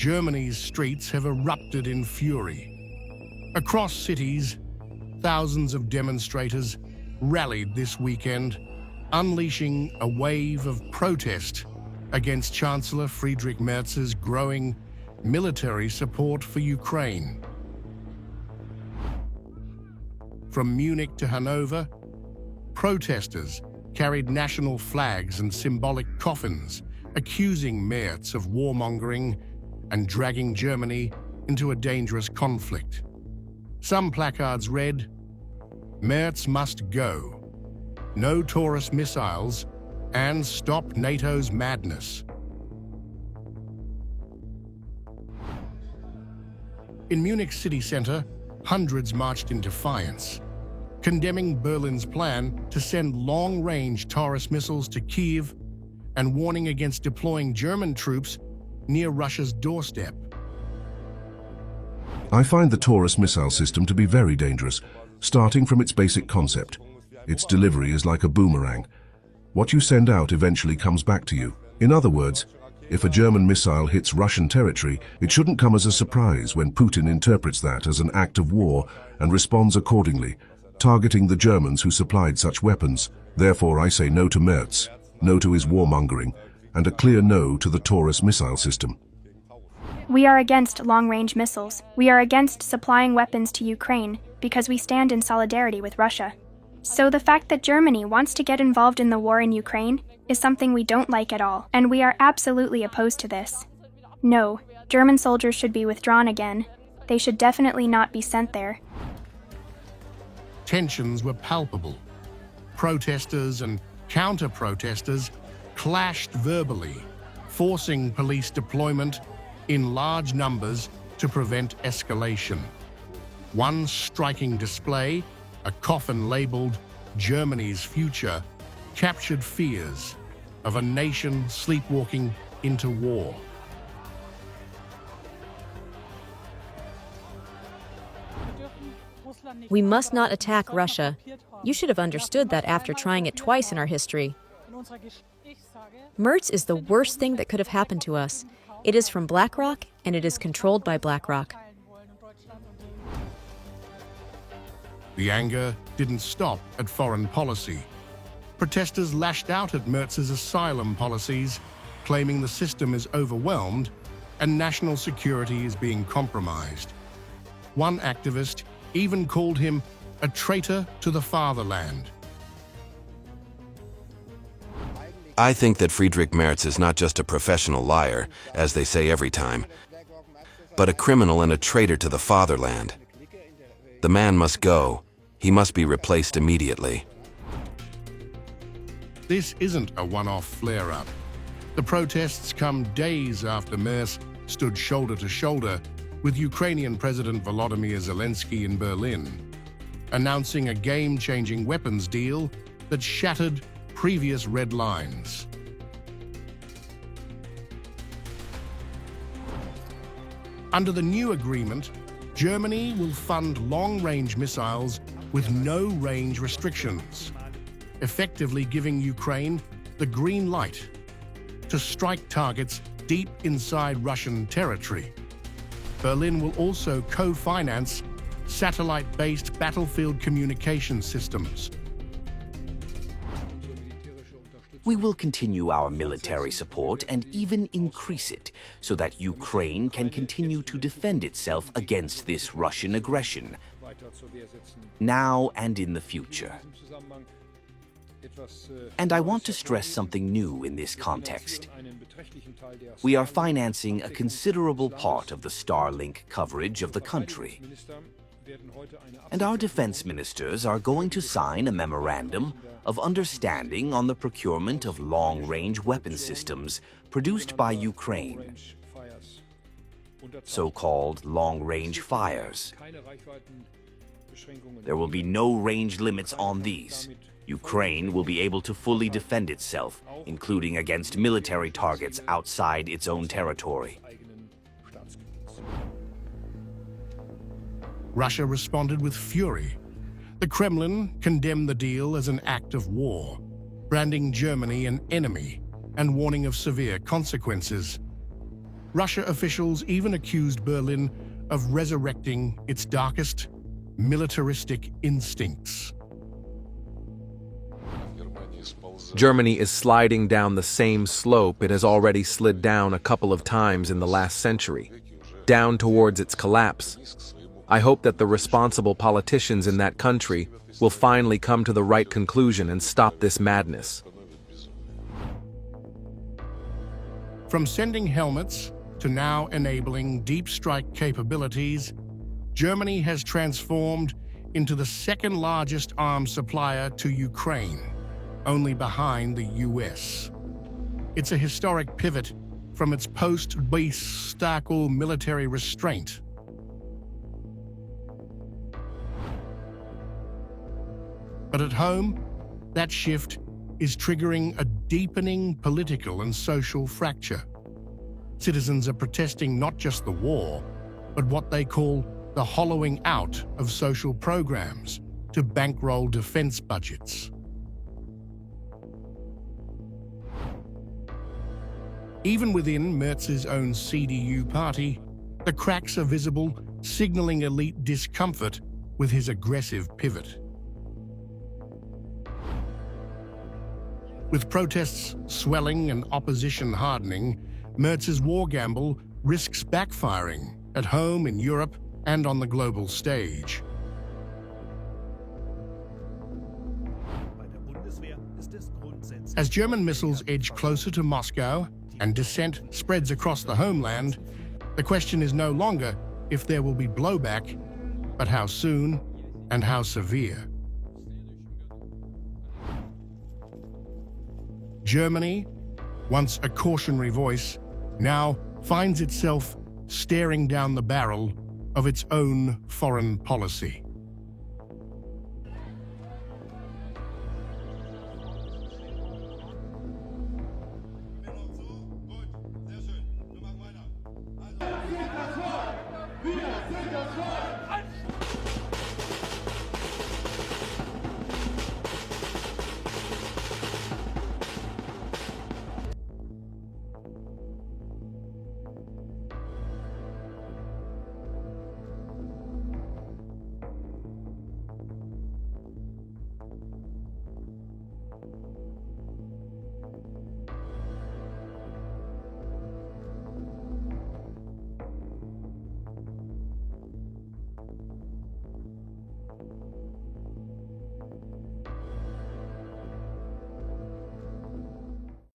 Germany's streets have erupted in fury. Across cities, thousands of demonstrators rallied this weekend, unleashing a wave of protest against Chancellor Friedrich Merz's growing military support for Ukraine. From Munich to Hannover, protesters carried national flags and symbolic coffins, accusing Merz of warmongering and dragging Germany into a dangerous conflict. Some placards read, "Merz must go, no Taurus missiles, and stop NATO's madness." In Munich city centre, hundreds marched in defiance, condemning Berlin's plan to send long-range Taurus missiles to Kyiv and warning against deploying German troops near Russia's doorstep. I find the Taurus missile system to be very dangerous, starting from its basic concept. Its delivery is like a boomerang. What you send out eventually comes back to you. In other words, if a German missile hits Russian territory, it shouldn't come as a surprise when Putin interprets that as an act of war and responds accordingly, targeting the Germans who supplied such weapons. Therefore, I say no to Merz, no to his warmongering, and a clear no to the Taurus missile system. We are against long-range missiles. We are against supplying weapons to Ukraine because we stand in solidarity with Russia. So the fact that Germany wants to get involved in the war in Ukraine is something we don't like at all, and we are absolutely opposed to this. No, German soldiers should be withdrawn again. They should definitely not be sent there. Tensions were palpable. Protesters and counter-protesters clashed verbally, forcing police deployment in large numbers to prevent escalation. One striking display, a coffin labeled "Germany's Future," captured fears of a nation sleepwalking into war. We must not attack Russia. You should have understood that after trying it twice in our history. Merz is the worst thing that could have happened to us. It is from BlackRock, and it is controlled by BlackRock. The anger didn't stop at foreign policy. Protesters lashed out at Merz's asylum policies, claiming the system is overwhelmed and national security is being compromised. One activist even called him a traitor to the fatherland. I think that Friedrich Merz is not just a professional liar, as they say every time, but a criminal and a traitor to the fatherland. The man must go. He must be replaced immediately. This isn't a one-off flare-up. The protests come days after Merz stood shoulder to shoulder with Ukrainian President Volodymyr Zelensky in Berlin, announcing a game-changing weapons deal that shattered previous red lines. Under the new agreement, Germany will fund long-range missiles with no range restrictions, effectively giving Ukraine the green light to strike targets deep inside Russian territory. Berlin will also co-finance satellite-based battlefield communication systems. We will continue our military support and even increase it so that Ukraine can continue to defend itself against this Russian aggression, now and in the future. And I want to stress something new in this context. We are financing a considerable part of the Starlink coverage of the country. And our defense ministers are going to sign a memorandum of understanding on the procurement of long-range weapon systems produced by Ukraine, so-called long-range fires. There will be no range limits on these. Ukraine will be able to fully defend itself, including against military targets outside its own territory. Russia responded with fury. The Kremlin condemned the deal as an act of war, branding Germany an enemy and warning of severe consequences. Russia officials even accused Berlin of resurrecting its darkest militaristic instincts. Germany is sliding down the same slope it has already slid down a couple of times in the last century, down towards its collapse. I hope that the responsible politicians in that country will finally come to the right conclusion and stop this madness. From sending helmets to now enabling deep strike capabilities, Germany has transformed into the second largest arms supplier to Ukraine, only behind the US. It's a historic pivot from its post-Backlash military restraint. But at home, that shift is triggering a deepening political and social fracture. Citizens are protesting not just the war, but what they call the hollowing out of social programs to bankroll defense budgets. Even within Merz's own CDU party, the cracks are visible, signaling elite discomfort with his aggressive pivot. With protests swelling and opposition hardening, Merz's war gamble risks backfiring at home in Europe and on the global stage. As German missiles edge closer to Moscow and dissent spreads across the homeland, the question is no longer if there will be blowback, but how soon and how severe. Germany, once a cautionary voice, now finds itself staring down the barrel of its own foreign policy.